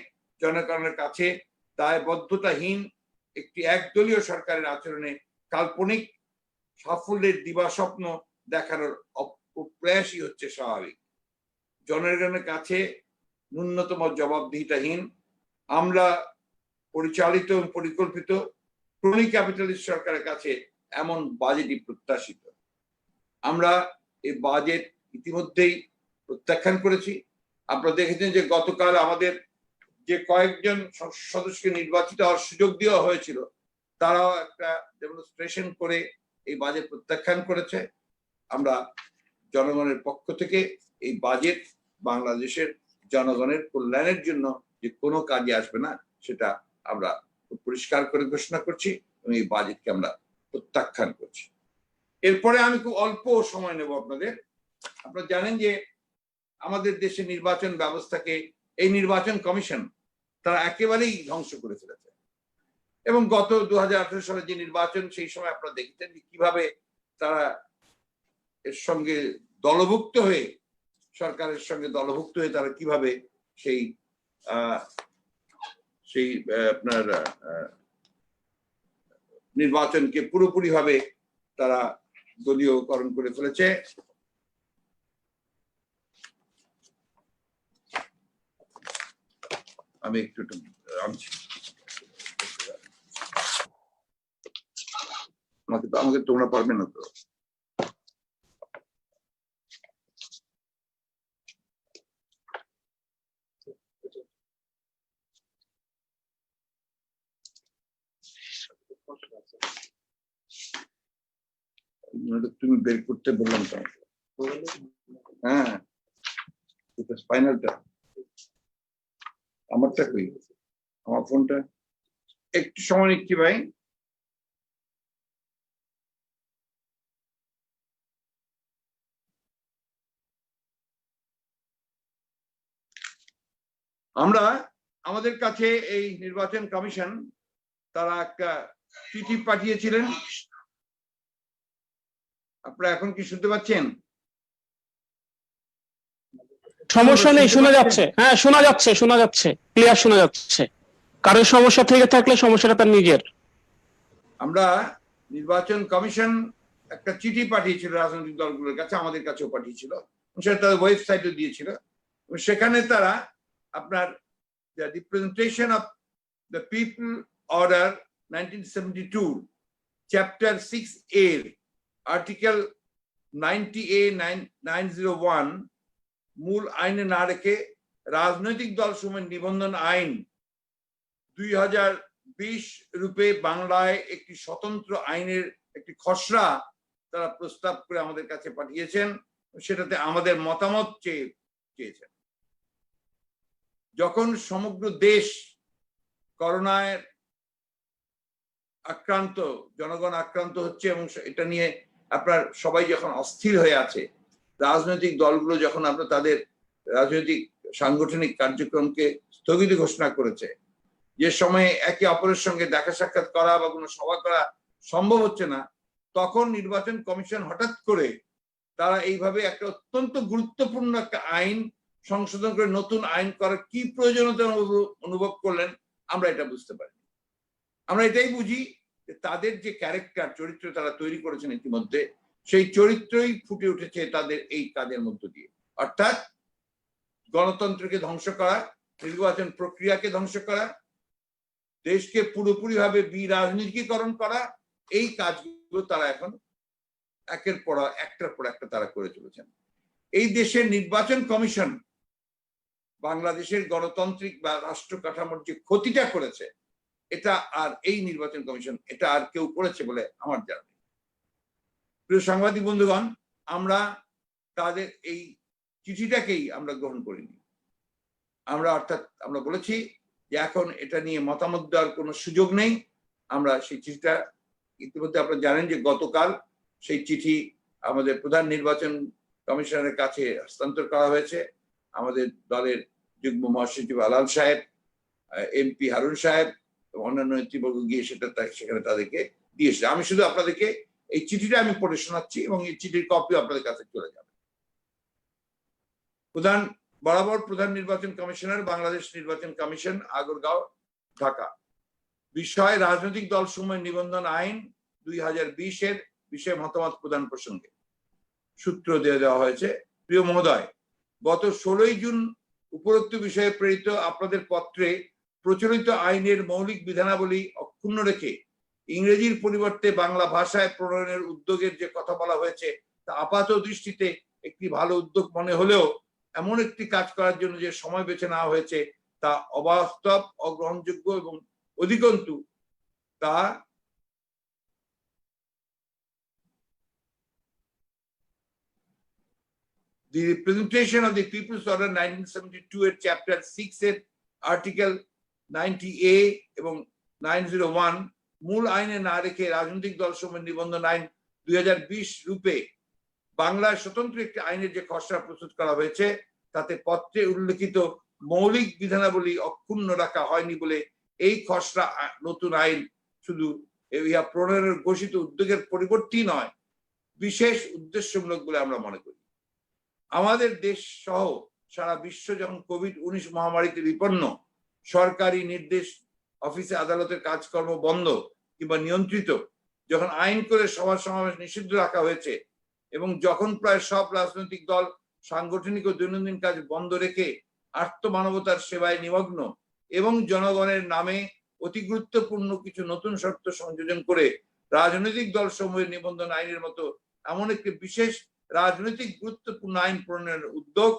জনগণের কাছে দায়বদ্ধতাহীন একটি একদলীয় সরকারের আচরণে কাল্পনিক সাফল্যের দিবাস্বপ্ন দেখানোর প্রয়াসই হচ্ছে স্বাভাবিক। জনগণের কাছে ন্যূনতম জবাবদিহিতাহীন, আমরা পরিচালিত এবং পরিকল্পিত ক্রনিক ক্যাপিটালিস্ট সরকারের কাছে এমন বাজেটই প্রত্যাশিত। আমরা এই বাজেট ইতিমধ্যেই প্রত্যাখ্যান করেছি। আপনারা দেখেছেন যে গতকাল আমাদের যে কয়েকজন সদস্যকে নির্বাচিত হওয়ার সুযোগ দেওয়া হয়েছিল তারাও একটা ডেমনস্ট্রেশন করে এই বাজেট প্রত্যাখ্যান করেছে। আমরা জনগণের পক্ষ থেকে এই বাজেট বাংলাদেশের জনগণের কল্যাণের জন্য যে কোনো কাজে আসবে না সেটা আমরা পরিষ্কার করে ঘোষণা করছি এবং এই বাজেটকে আমরা প্রত্যাখ্যান করছি। এরপরে আমি খুব অল্প সময় নেব আপনাদের। আপনারা জানেন যে আমাদের দেশের নির্বাচন ব্যবস্থাকে এই নির্বাচন কমিশন তারা একেবারেই ধ্বংস করে ফেলেছে এবং গত 2018 সালে যে নির্বাচন সেই সময় আপনারা দেখেছেন কিভাবে তারা এর সঙ্গে দলভুক্ত হয়ে সরকারের সঙ্গে দলভুক্ত হয়ে তারা কিভাবে সেই আপনার নির্বাচনকে পুরোপুরি ভাবে তারা দলীয়করণ করে ফেলেছে। আমি একটু আমাকে তোমরা পারবে না তো। তুমি বের করতে বললাম তো। হ্যাঁ, স্পাইনালটা আমারটা কই, আমার ফোনটা একটু সময় নিচ্ছি ভাই। আমরা আমাদের কাছে এই নির্বাচন কমিশন তারা একটা চিঠি পাঠিয়েছিলেন। আপনারা এখন কি শুনতে পাচ্ছেন? সমস্যা নেই, শোনা যাচ্ছে। হ্যাঁ শোনা যাচ্ছে, শোনা যাচ্ছে, ক্লিয়ার শোনা যাচ্ছে। কারোর সমস্যা থেকে থাকলে সমস্যাটা তার নিজের। আমরা নির্বাচন কমিশন একটা চিঠি পাঠিয়েছিল রাজনৈতিক দলগুলোর কাছে, আমাদের কাছেও পাঠিয়েছিল, সেটা তাদের ওয়েবসাইটে দিয়েছিল। সেখানে তারা আপনার the representation of the people order 1972 chapter 6A article 90A 901 মূল আইনে না রেখে রাজনৈতিক দল সমূহের নিবন্ধন আইন 2020 রূপে বাংলায় একটি স্বতন্ত্র আইনের একটি খসড়া তারা প্রস্তাব করে আমাদের কাছে পাঠিয়েছেন। সেটাতে আমাদের মতামত চেয়েছেন। যখন সমগ্র দেশ করোনায় আক্রান্ত, জনগণ আক্রান্ত হচ্ছে এবং এটা নিয়ে আপনার সবাই যখন অস্থির হয়ে আছে, রাজনৈতিক দলগুলো যখন আপনার তাদের রাজনৈতিক সাংগঠনিক কার্যক্রমকে স্থগিত ঘোষণা করেছে, যে সময়ে একে অপরের সঙ্গে দেখা সাক্ষাৎ করা বা কোনো সভা করা সম্ভব হচ্ছে না, তখন নির্বাচন কমিশন হঠাৎ করে তারা এইভাবে একটা অত্যন্ত গুরুত্বপূর্ণ একটা আইন সংশোধন করে নতুন আইন করার কি প্রয়োজনীয়তা অনুভব করলেন আমরা এটা বুঝতে পারি। আমরা এটাই বুঝি যে তাদের যে ক্যারেক্টার, চরিত্র তারা তৈরি করেছেন ইতিমধ্যে, সেই চরিত্রই ফুটে উঠেছে তাদের এই কাজের মধ্য দিয়ে, অর্থাৎ গণতন্ত্রকে ধ্বংস করা, নির্বাচন প্রক্রিয়াকে ধ্বংস করা, দেশকে পুরোপুরি ভাবে বিরাজনীতিকরণ করা, এই কাজগুলো তারা এখন একটার পর একটা তারা করে চলেছেন। এই দেশের নির্বাচন কমিশন বাংলাদেশের গণতান্ত্রিক বা রাষ্ট্র কাঠামোর যে ক্ষতিটা করেছে, এটা আর এই নির্বাচন কমিশন এটা আর কেউ করেছে বলে আমার জানা নেই। প্রিয় সাংবাদিক বন্ধুগণ, আমরা তাদের এই চিঠিটাকেই আমরা গ্রহণ করিনি। আমরা বলেছি যে এখন এটা নিয়ে মতামত দেওয়ার কোনো সুযোগ নেই। আমরা সেই চিঠিটা ইতিমধ্যে আপনারা জানেন যে গতকাল সেই চিঠি আমাদের প্রধান নির্বাচন কমিশনারের কাছে হস্তান্তর করা হয়েছে। আমাদের দলের যুগ্ম মহাসচিব আলাল সাহেব, এমপি হারুন সাহেব, অন্যান্য নেতৃবর্গ গিয়ে সেখানে তাদেরকে দিয়েছে। আমি শুধু আপনাদেরকে এই চিঠিটা আমি পড়ে শোনাচ্ছি এবং এই চিঠির কপি আপনাদের কাছে চলে যাবে। প্রধান নির্বাচন কমিশনার, বাংলাদেশ নির্বাচন কমিশন, আগরগাঁও, ঢাকা। বিষয় রাজনৈতিক দল সমূহের নিবন্ধন আইন 2020-এর বিষয়ে মতামত প্রদান প্রসঙ্গে সূত্র দিয়ে দেওয়া হয়েছে। প্রিয় মহোদয়, গত 16 জুন উপরোক্ত বিষয়ে প্রেরিত আপনাদের পত্রে প্রচলিত আইনের মৌলিক বিধানাবলী অক্ষুণ্ণ রেখে ইংরেজির পরিবর্তে বাংলা ভাষায় প্রণয়নের উদ্যোগের যে কথা বলা হয়েছে তা আপাত দৃষ্টিতে একটি ভালো উদ্যোগ মনে হলেও এমন একটি কাজ করার জন্য যে সময় বেছে নেওয়া হয়েছে তা অবাস্তব, অগ্রহণযোগ্য এবং অধিকন্তু তা the representation of the People's Order 1972 এর চ্যাপ্টার 6 এর আর্টিকেল 90A এবং 901 মূল আইনে না রেখে রাজনৈতিক দল সমূহের নিবন্ধন আইন 2020 রূপে বাংলায় স্বতন্ত্র একটি আইনের যে খসড়া প্রস্তুত করা হয়েছে তাতে পত্রে উল্লেখিত মৌলিক বিধানাবলী অক্ষুণ্ণ রাখা হয়নি বলে এই খসড়া নতুন আইন শুধু ইহা প্রণয়নের ঘোষিত উদ্যোগের পরিবর্তী নয়, বিশেষ উদ্দেশ্যমূলক বলে আমরা মনে করি। আমাদের দেশ সহ সারা বিশ্ব যখন কোভিড-19 মহামারীতে বিপন্ন, সরকারি নির্দেশ, অফিসে আদালতের কাজকর্ম বন্ধ কিংবা নিয়ন্ত্রিত, যখন আইন করে সভা সমাবেশ নিষিদ্ধ রাখা হয়েছে এবং যখন প্রায় সব রাজনৈতিক দল সাংগঠনিক ও দৈনন্দিন কাজ বন্ধ রেখে আর্তমানবতার সেবায় নিমগ্ন এবং জনগণের নামে অতি গুরুত্বপূর্ণ কিছু নতুন শর্ত সংযোজন করে রাজনৈতিক দল সমূহের নিবন্ধন আইনের মতো এমন একটি বিশেষ রাজনৈতিক গুরুত্বপূর্ণ আইন প্রণয়নের উদ্যোগ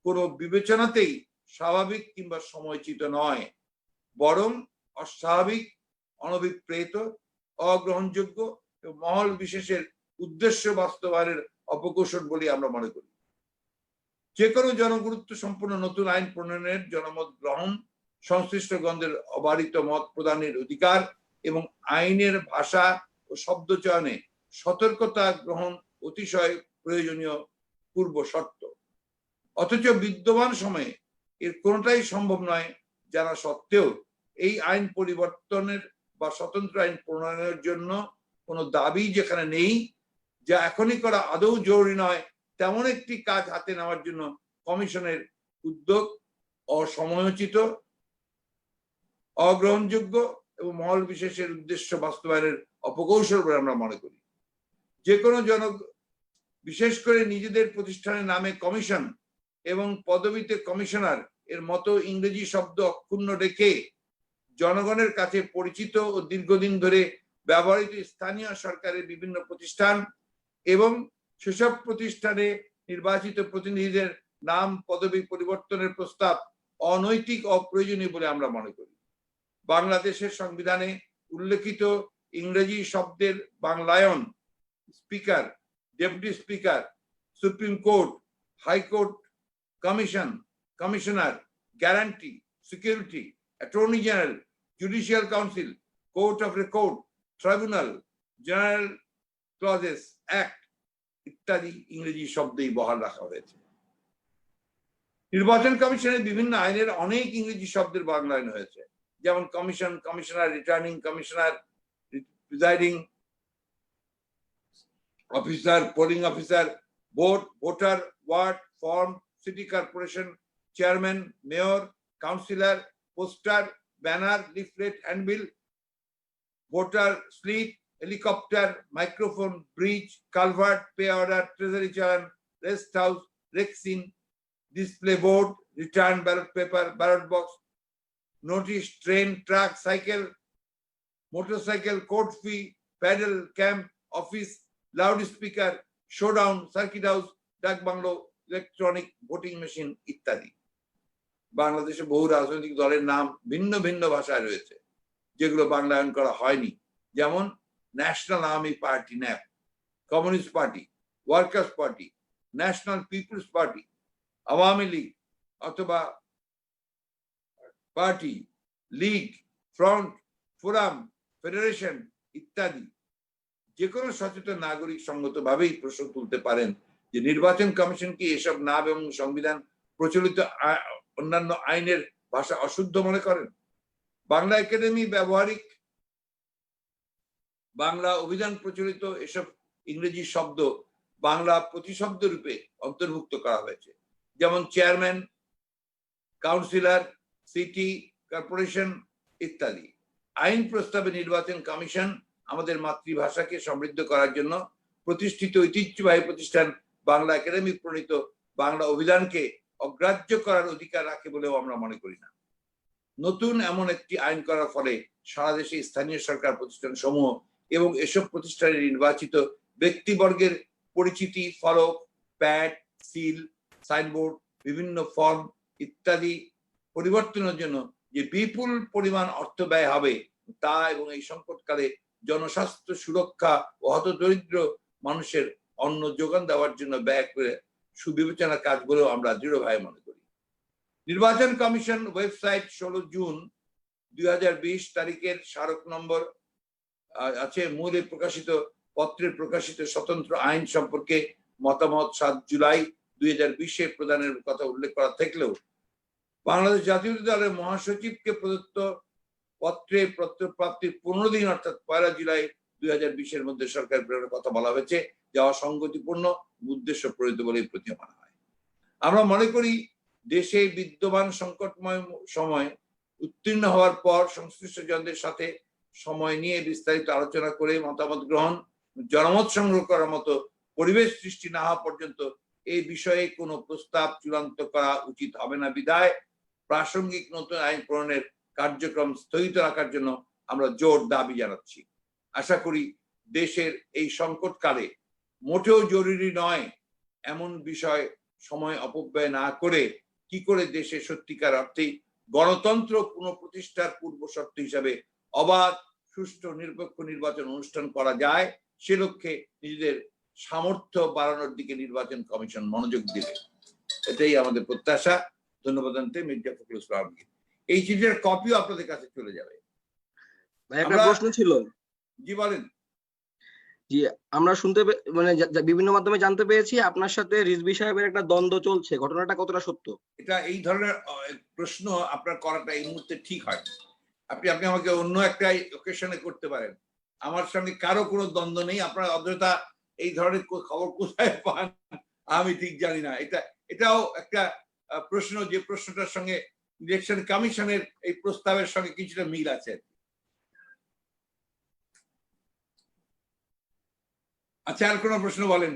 কোনো বিবেচনাতেই স্বাভাবিক কিংবা সময়োচিত নয়, বরং অস্বাভাবিক, অনভিপ্রেত, অগ্রহণযোগ্য এবং মহল বিশেষের উদ্দেশ্য বাস্তবায়নের অপকৌশল বলে আমরা মনে করি। যে কোনো জনগুরুত্ব সম্পন্ন নতুন আইন প্রণয়নের জনমত গ্রহণ, সংশ্লিষ্ট গণদের অবারিত মত প্রদানের অধিকার এবং আইনের ভাষা ও শব্দ চয়নে সতর্কতা গ্রহণ অতিশয় প্রয়োজনীয় পূর্ব শর্ত। অথচ বিদ্যমান সময়ে এর কোনোটাই সম্ভব নয় জানা সত্ত্বেও এই আইন পরিবর্তনের বা স্বতন্ত্র আইন প্রণয়নের জন্য কোনো দাবি যেখানে নেই, যা এখনই করা আদৌ জরুরি নয়, তেমন একটি কাজ হাতে নেওয়ার জন্য কমিশনের উদ্যোগ অসময়োচিত, অগ্রহণযোগ্য এবং মহল বিশেষের উদ্দেশ্য বাস্তবায়নের অপকৌশল বলে আমরা মনে করি। যে কোনো বিশেষ করে নিজেদের প্রতিষ্ঠানের নামে কমিশন এবং পদবিতে কমিশনার এর মতো ইংরেজি শব্দ অক্ষুণ্ণ রেখে জনগণের কাছে পরিচিত ও দীর্ঘদিন ধরে ব্যবহৃত স্থানীয় সরকারের বিভিন্ন প্রতিষ্ঠান এবং সেসব প্রতিষ্ঠানে নির্বাচিত প্রতিনিধিদের নাম পদবি পরিবর্তনের প্রস্তাব অনৈতিক, অপ্রয়োজনীয় বলে আমরা মনে করি। বাংলাদেশের সংবিধানে উল্লেখিত ইংরেজি শব্দের বাংলায়ন speaker, deputy speaker, supreme court, high court, commission, commissioner, guarantee, security, attorney general, judicial council, court of record, tribunal, general clauses, act ইত্যাদি ইংরেজি শব্দেই বহাল রাখা হয়েছে। নির্বাচন কমিশনের বিভিন্ন আইনের অনেক ইংরেজি শব্দের বাংলায়ন হয়েছে, যেমন commission, commissioner, returning commissioner, presiding officer, polling officer, vote, voter, ward, form, city corporation, chairman, mayor, councillor, poster, banner, leaflet, handbill, voter slip, helicopter, microphone, bridge, culvert, pay order, treasury challan, rest house, rexine, display board, return ballot paper, ballot box, notice, train, truck, cycle, motorcycle, court fee, pedal, camp, office, loud speaker, showdown, circuit house, dak bungalow, electronic voting machine ইত্যাদি। বাংলাদেশে বহু রাজনৈতিক দলের নাম ভিন্ন ভিন্ন ভাষায় রয়েছে, যেগুলো বাংলায়ন করা হয়নি, যেমন national army party NAP, communist party, workers party, national people's party, Awami league অথবা party, league, front, forum, federation ইত্যাদি। যে কোনো সচেতন নাগরিক সঙ্গতভাবেই প্রশ্ন তুলতে পারেন যে নির্বাচন কমিশন কি এসব নাম এবং সংবিধান প্রচলিত অন্যান্য আইনের ভাষা অশুদ্ধ মনে করেন? বাংলা একাডেমি ব্যবহারিক বাংলা অভিধান প্রচলিত এসব ইংরেজি শব্দ বাংলা প্রতিশব্দ রূপে অন্তর্ভুক্ত করা হয়েছে, যেমন চেয়ারম্যান, কাউন্সিলর, সিটি কর্পোরেশন ইত্যাদি। আইন প্রস্তাবে নির্বাচন কমিশন আমাদের মাতৃভাষাকে সমৃদ্ধ করার জন্য প্রতিষ্ঠিত ঐতিহ্যবাহী প্রতিষ্ঠান বাংলা একাডেমি প্রণীত বাংলা অভিধানকে অগ্রাহ্য করার অধিকার রাখে বলেও আমরা মনে করি না। নতুন এমন একটি আইন করার ফলে সারা দেশে স্থানীয় সরকার প্রতিষ্ঠান সমূহ এবং এসব প্রতিষ্ঠানের নির্বাচিত ব্যক্তিবর্গের পরিচিতি ফলক, প্যাড, সিল, সাইনবোর্ড, বিভিন্ন ফর্ম ইত্যাদি পরিবর্তনের জন্য যে বিপুল পরিমাণ অর্থ ব্যয় হবে তা এবং এই সংকটকালে জনস্বাস্থ্য সুরক্ষা ও হতদরিদ্র মানুষের অন্ন যোগান দেওয়ার জন্য ব্যয় করে সুবিবেচনার কাজ বলেও আমরা দৃঢ়ভাবে মনে করি। নির্বাচন কমিশন ওয়েবসাইট 16 জুন 2020 তারিখের স্মারক নম্বর আছে, মূলে প্রকাশিত পত্রে প্রকাশিত স্বতন্ত্র আইন সম্পর্কে মতামত 7 জুলাই 2020 প্রদানের কথা উল্লেখ করা থাকলেও বাংলাদেশ জাতীয়তাবাদী দলের মহাসচিবকে প্রদত্ত পত্রে পত্রপ্রাপ্তির 15 দিন অর্থাৎ 1 জুলাই 2020 মধ্যে সরকার প্রেরণের কথা বলা হয়েছে, যা অসঙ্গতিপূর্ণ উদ্দেশ্য প্রণীত বলেই প্রতীয়মান হয়। আমরা মনে করি দেশে বিদ্যমান সংকটময় সময় উত্তীর্ণ হওয়ার পর সংশ্লিষ্ট জনদের সাথে সময় নিয়ে বিস্তারিত আলোচনা করে মতামত গ্রহণ, জনমত সংগ্রহ করার মতো পরিবেশ সৃষ্টি না হওয়া পর্যন্ত এই বিষয়ে কোনো প্রস্তাব চূড়ান্ত করা উচিত হবে না বিধায় প্রাসঙ্গিক নতুন আইন প্রণয়নের কার্যক্রম স্থগিত রাখার জন্য আমরা জোর দাবি জানাচ্ছি। আশা করি দেশের এই সংকটকালে মোটেও জরুরি নয় এমন বিষয় সময় অপব্যয় না করে কি করে দেশে সত্যিকার অর্থেই গণতন্ত্র পুনঃপ্রতিষ্ঠার পূর্ব শর্ত হিসাবে অবাধ, সুষ্ঠু, নিরপেক্ষ নির্বাচন অনুষ্ঠান করা যায়, সে লক্ষ্যে নিজেদের সামর্থ্য বাড়ানোর দিকে নির্বাচন কমিশন মনোযোগ দিবে, এটাই আমাদের প্রত্যাশা। ধন্যবাদ মির্জা ফখরুল ইসলাম। এই চিঠির কপিও আপনাদের কাছে চলে যাবে। একটা প্রশ্ন ছিল। জি বলেন। জি, আমরা শুনতে মানে বিভিন্ন মাধ্যমে জানতে পেরেছি আপনার সাথে রিজভী সাহেবের একটা দ্বন্দ্ব চলছে, ঘটনাটা কতটা সত্য? এটা এই ধরনের প্রশ্ন আপনার করাটা এই মুহূর্তে ঠিক হয়। আপনি আমাকে অন্য একটা ওকেশনে করতে পারেন। আমার সঙ্গে কারো কোনো দ্বন্দ্ব নেই। আপনার অযথা এই ধরনের খবর কোথায় পান আমি ঠিক জানি না। এটাও একটা প্রশ্ন, যে প্রশ্নটার সঙ্গে ইলেকশন কমিশনের এই প্রস্তাবের সঙ্গে কিছুটা মিল আছে। আচ্ছা, আর কোনো প্রশ্ন বলেন।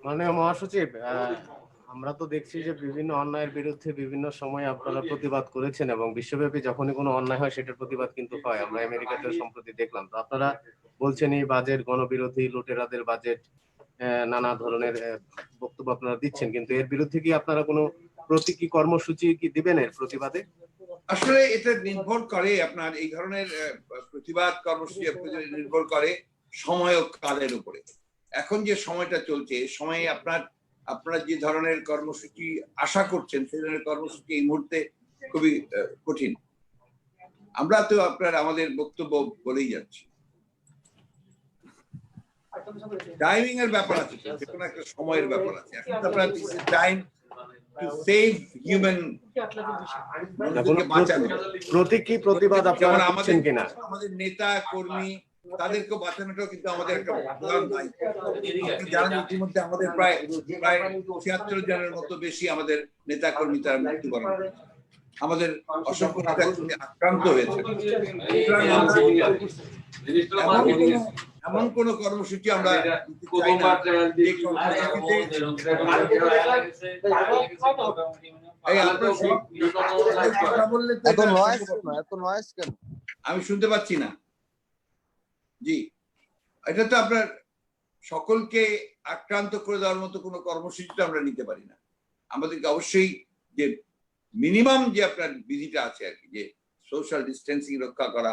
মাননীয় মহাসচিব, আমরা তো দেখছি যে বিভিন্ন অন্যায়ের বিরুদ্ধে বিভিন্ন সময় আপনারা প্রতিবাদ করেছেন এবং বিশ্বব্যাপী যখনই কোনো অন্যায় হয় সেটার প্রতিবাদ কিন্তু হয়। আমরা আমেরিকাতে সম্প্রতি দেখলাম। তো আপনারা বলছেন এই বাজেট গণবিরোধী, লুটেরাদের বাজেট, নানা ধরনের বক্তব্য আপনারা দিচ্ছেন, কিন্তু এর বিরুদ্ধে কি আপনারা কোনো প্রতীকী কর্মসূচি কি দিবেন এর প্রতিবাদে? আসলে এটা নির্ভর করে আপনার এই ধরনের প্রতিবাদ কর্মসূচি নির্ভর করে সময় ও কালের উপরে। এখন যে সময়টা চলছে সময়ে আপনার আপনারা যে ধরনের কর্মসূচি আশা করছেন সেই ধরনের কর্মসূচি এই মুহূর্তে খুবই কঠিন। আমরা তো আমাদের বক্তব্য বলেই যাচ্ছি। টাইমিং এর ব্যাপার আছে, যে কোনো একটা সময়ের ব্যাপার আছে। এখন তো আপনারা টাইম টু সেভ হিউম্যান, মানুষকে বাঁচানো। প্রতীকী প্রতিবাদ যেমন আপনারা করছেন কিনা? আমাদের নেতা কর্মী তাদেরকে বাঁচানোটাও কিন্তু আমাদের একটা প্রধান দায়িত্ব। আপনি জানেন ইতিমধ্যে আমাদের প্রায় ৭৬ জনের মতো বেশি আমাদের নেতা কর্মী তারা মৃত্যুবরণ করেছে। আমাদের অসংখ্য নেতা কর্মী আক্রান্ত হয়েছে। সুতরাং এমন কোন কর্মসূচি আমরা নিতে চাই না যে কর্মসূচিতে এই আপনার কথা বললে তো এত নয়েজ কেন, এত নয়েজ কেন? আমি শুনতে পাচ্ছি না। জি, এটা তো আপনার সকলকে আক্রান্ত করে দেওয়ার মতো কোনো কর্মসূচি তো আমরা নিতে পারি না। আমাদেরকে অবশ্যই যে মিনিমাম যে আপনার বিধিটা আছে আর কি, যে সোশ্যাল ডিস্টেন্সিং রক্ষা করা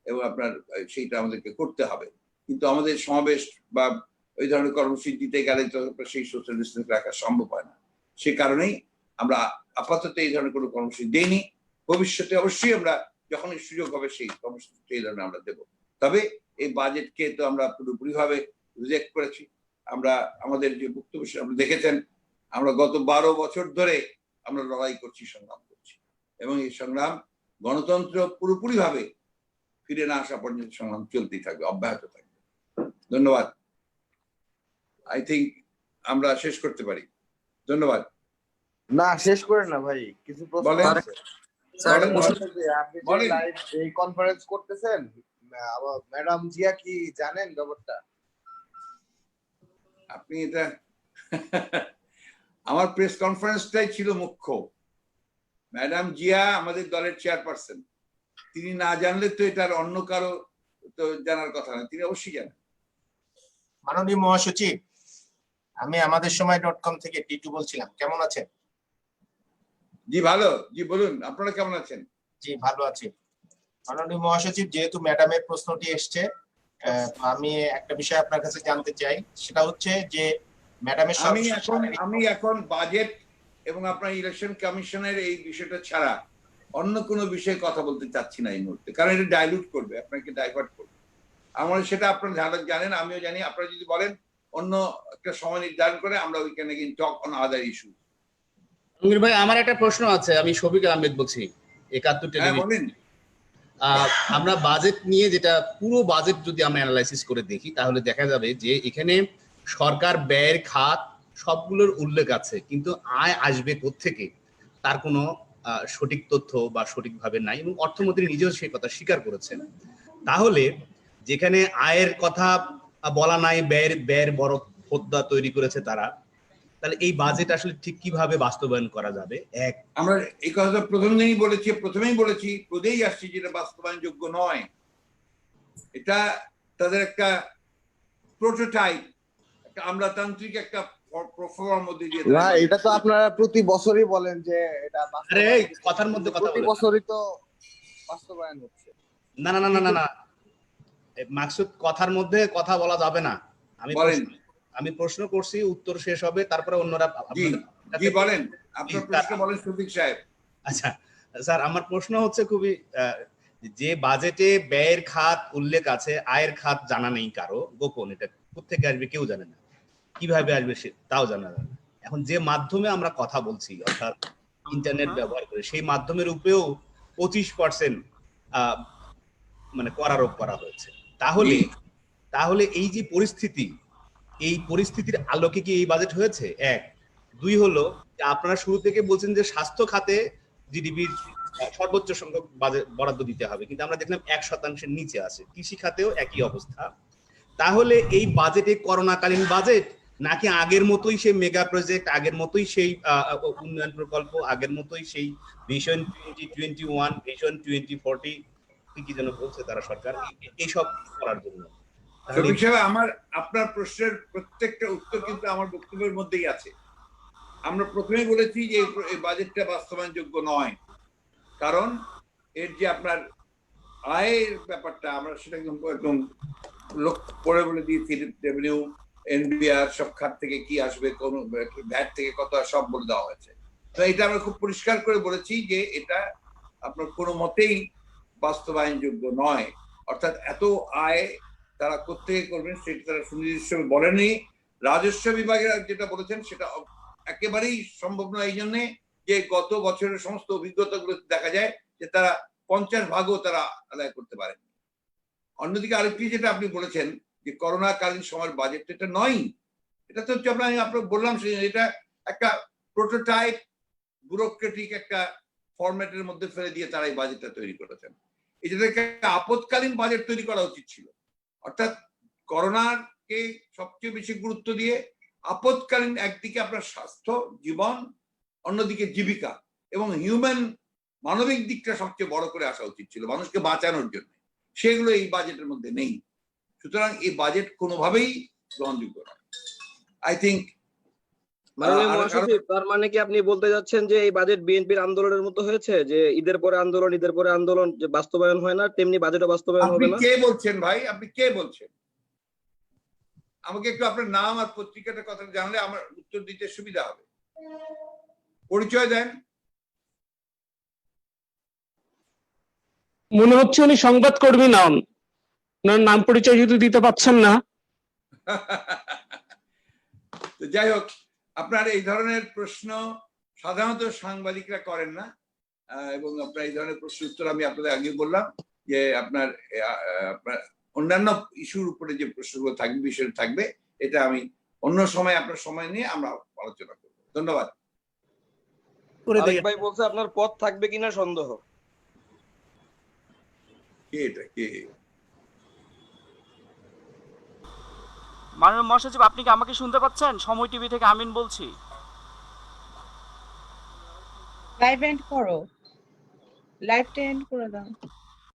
এবং আপনার সেইটা আমাদেরকে করতে হবে। কিন্তু আমাদের সমাবেশ বা ওই ধরনের কর্মসূচি দিতে গেলে তো সেই সোশ্যাল ডিস্টেন্স রাখা সম্ভব হয় না। সে কারণেই আমরা আপাতত এই ধরনের কোনো কর্মসূচি দেইনি। ভবিষ্যতে অবশ্যই আমরা যখন সুযোগ হবে সেই কর্মসূচি এই ধরনের আমরা দেবো। তবে এই বাজেটকে তো আমরা পুরোপুরি ভাবে রিজেক্ট করেছি। আমরা আমাদের যে বক্তব্য আপনি দেখেছেন, আমরা গত 12 বছর ধরে আমরা লড়াই করছি, সংগ্রাম করছি, এবং এই সংগ্রাম গণতন্ত্র পুরোপুরি ভাবে ফিরে না আসা পর্যন্ত সংগ্রাম চলতেই থাকবে, অব্যাহত থাকবে। ধন্যবাদ। আই থিঙ্ক আমরা শেষ করতে পারি। ধন্যবাদ। না, শেষ করেন না ভাই, কিছু প্রশ্ন বলেন। আছে। আপনি যে বলেন। লাইভ এই কনফারেন্স করতেছেন, ম্যাডাম জিয়া কি জানেন ব্যাপারটা? আপনি এটা আমার প্রেস কনফারেন্সটাই ছিল মুখ্য। ম্যাডাম জিয়া আমাদের দলের চেয়ারপারসন, তিনি না জানলে তো এটার অন্য কারো তো জানার কথা না, তিনি অবশ্যই জানেন। মাননীয় মহাসচিব, আমি আমাদের সময়.com থেকে টিটু বলছিলাম। কেমন আছেন? জি ভালো। জি বলুন, আপনারা কেমন আছেন? জি ভালো আছি। মাননীয় মহাসচিব, যেহেতু ম্যাডামের প্রশ্নটি এসছে, আমি একটা বিষয় আপনার কাছে জানতে চাই। সেটা হচ্ছে যে ম্যাডামের আমি এখন বাজেট এবং আপনার ইলেকশন কমিশনের এই বিষয়টা ছাড়া অন্য কোনো বিষয়ে কথা বলতে চাচ্ছি না এই মুহূর্তে, কারণ এটা ডাইলুট করবে, আপনাকে ডাইভার্ট করবে। আমার সেটা আপনারা জানেন, আমিও জানি। আপনারা যদি বলেন অন্য একটা সময় নির্ধারণ করে আমরা we can again talk on other issue. Alamgir ভাই, আমার একটা প্রশ্ন আছে। আমি শফিক আহমেদ বলছি, 71 টেলিভিশন। বলেন। আমরা বাজেট নিয়ে যেটা পুরো বাজেট যদি আমরা অ্যানালাইসিস করে দেখি, তাহলে দেখা যাবে যে এখানে সরকার ব্যয়ের খাত সবগুলোর উল্লেখ আছে, কিন্তু আয় আসবে কোত্থেকে তার কোনো সঠিক তথ্য বা সঠিকভাবে নাই, এবং অর্থমন্ত্রী নিজেও সেই কথা স্বীকার করেছেন। তাহলে যেখানে আয়ের কথা বলা নাই, ব্যয়ের বড় ফোদ্দা তৈরি করেছে তারা, তাহলে এই বাজেট আসলে ঠিক কিভাবে বাস্তবায়ন করা যাবে? এক, আমরা এই কথা প্রথমেই বলেছি, প্রদেই আসছি, যেটা বাস্তবায়নযোগ্য নয়। এটা তাদের একটা প্রোটোটাইপ, একটা আমলাতান্ত্রিক একটা প্রফর্মার মধ্যে দিয়ে। না, এটা তো আপনারা প্রতি বছরই বলেন যে এটা আরে কথার মধ্যে কথা প্রতি বছরই তো বাস্তবায়ন হচ্ছে। না না না না না, মাকসুদ, কথার মধ্যে কথা বলা যাবে না। আমি প্রশ্ন করছি, উত্তর শেষ হবে, তারপরে অন্যরা। জি বলেন, আপনার প্রশ্ন বলেন শফিক সাহেব। আচ্ছা স্যার, আমার প্রশ্ন হচ্ছে খুবই, যে বাজেটে ব্যয়ের খাত উল্লেখ আছে, আয়ের খাত জানা নেই কারো, গোপন। এটা কোত্থেকে আসবে কেউ জানে না, কিভাবে আসবে তাও জানা যায় না। এখন যে মাধ্যমে আমরা কথা বলছি, অর্থাৎ ইন্টারনেট ব্যবহার করে, সেই মাধ্যমের উপরেও 25% মানে করারোপ করা হয়েছে। তাহলে এই যে পরিস্থিতি, এই পরিস্থিতির আলোকে কি এই বাজেট হয়েছে? এক। দুই হলো, আপনারা শুরু থেকে বলছেন যে স্বাস্থ্য খাতে জিডিপির সর্বোচ্চ সংখ্যক বাজেট বরাদ্দ দিতে হবে, কিন্তু আমরা দেখলাম 1% নিচে আছে। কৃষি খাতেও একই অবস্থা। তাহলে এই বাজেটে করোনাকালীন বাজেট, নাকি আগের মতোই সেই মেগা প্রজেক্ট, আগের মতোই সেই উন্নয়ন প্রকল্প, আগের মতোই সেই ভিশন 2021, ভিশন 2040 কি যেন বলছে তারা সরকার, এইসব করার জন্য? শফিক সাহেব, আপনার প্রশ্নের প্রত্যেকটা উত্তর কিন্তু আমার বক্তব্যের মধ্যেই আছে। আমরা প্রথমেই বলেছি যে এই বাজেটটা বাস্তবায়নযোগ্য নয়, কারণ এর যে আপনার আয়ের ব্যাপারটা, আমরা সেটা একদম পড়ে বলে দিয়েছি। রেভিনিউ এনবিআর সব খাত থেকে কি আসবে, কোন ভ্যাট থেকে কত সব বলে দেওয়া হয়েছে। তো এটা আমরা খুব পরিষ্কার করে বলেছি যে এটা আপনার কোনো মতেই বাস্তবায়নযোগ্য নয়। অর্থাৎ এত আয় তারা কোত্থেকে করবেন সেটা তারা সুনির্দিষ্ট বলেনি। রাজস্ব বিভাগের যেটা বলেছেন সেটা একেবারেই সম্ভব নয়, এই জন্যে যে গত বছরের সমস্ত অভিজ্ঞতাগুলো দেখা যায় যে তারা 50 ভাগও তারা আদায় করতে পারেন। অন্যদিকে আরেকটি যেটা আপনি বলেছেন যে করোনা কালীন সময়ের বাজেট, এটা নয়, এটা তো হচ্ছে আপনাকে বললাম এটা একটা প্রোটোটাইপ ব্যুরোক্রেটিক একটা ফরম্যাটের মধ্যে ফেলে দিয়ে তারা এই বাজেটটা তৈরি করেছেন। এটাকে আপৎকালীন বাজেট তৈরি করা উচিত ছিল। অর্থাৎ করোনাকে সবচেয়ে বেশি গুরুত্ব দিয়ে আপৎকালীন একদিকে আপনার স্বাস্থ্য জীবন, অন্যদিকে জীবিকা এবং মানবিক দিকটা সবচেয়ে বড় করে আসা উচিত ছিল মানুষকে বাঁচানোর জন্য। সেগুলো এই বাজেটের মধ্যে নেই। সুতরাং এই বাজেট কোনোভাবেই গ্রহণযোগ্য নয়। আই থিঙ্ক মাননীয় মহাসচিব, তার মানে কি আপনি বলতে যাচ্ছেন যে এই বাজেট বিএনপির আন্দোলনের মতো হয়েছে, যে ঈদের পরে আন্দোলন ঈদের পরে আন্দোলন, যে বাস্তবায়ন হয় না তেমনি বাজেটও বাস্তবায়ন হবে আপনি না? কে বলছেন ভাই? আপনি কে বলছেন? আমাকে একটু আপনার নাম আর পত্রিকাটার কথা জানলে আমার উত্তর দিতে সুবিধা হবে। পরিচয় দেন। মনে হচ্ছে উনি সংবাদকর্মী নন, ওনার নাম পরিচয় যদি দিতে পারছেন না। তো যাই হোক, আপনার এই ধরনের প্রশ্ন সাধারণত সাংবাদিকরা করেন না, এবং আপনার এই ধরনের প্রশ্ন উত্তর আমি আপনাদের আগে বললাম যে আপনার অন্যান্য ইস্যুর উপরে যে প্রশ্নগুলো থাকবে, বিষয় থাকবে, এটা আমি অন্য সময় আপনার সময় নিয়ে আমরা আলোচনা করব। ধন্যবাদ। আরেক ভাই বলছে আপনার পদ থাকবে কিনা সন্দেহ। কে এটা কে? মাননীয় মহাসচিব, আপনি কি আমাকে শুনতে পাচ্ছেন? সময় টিভি থেকে আমিন বলছি। লাইভ এন্ড করো, লাইভটা এন্ড করে দাও।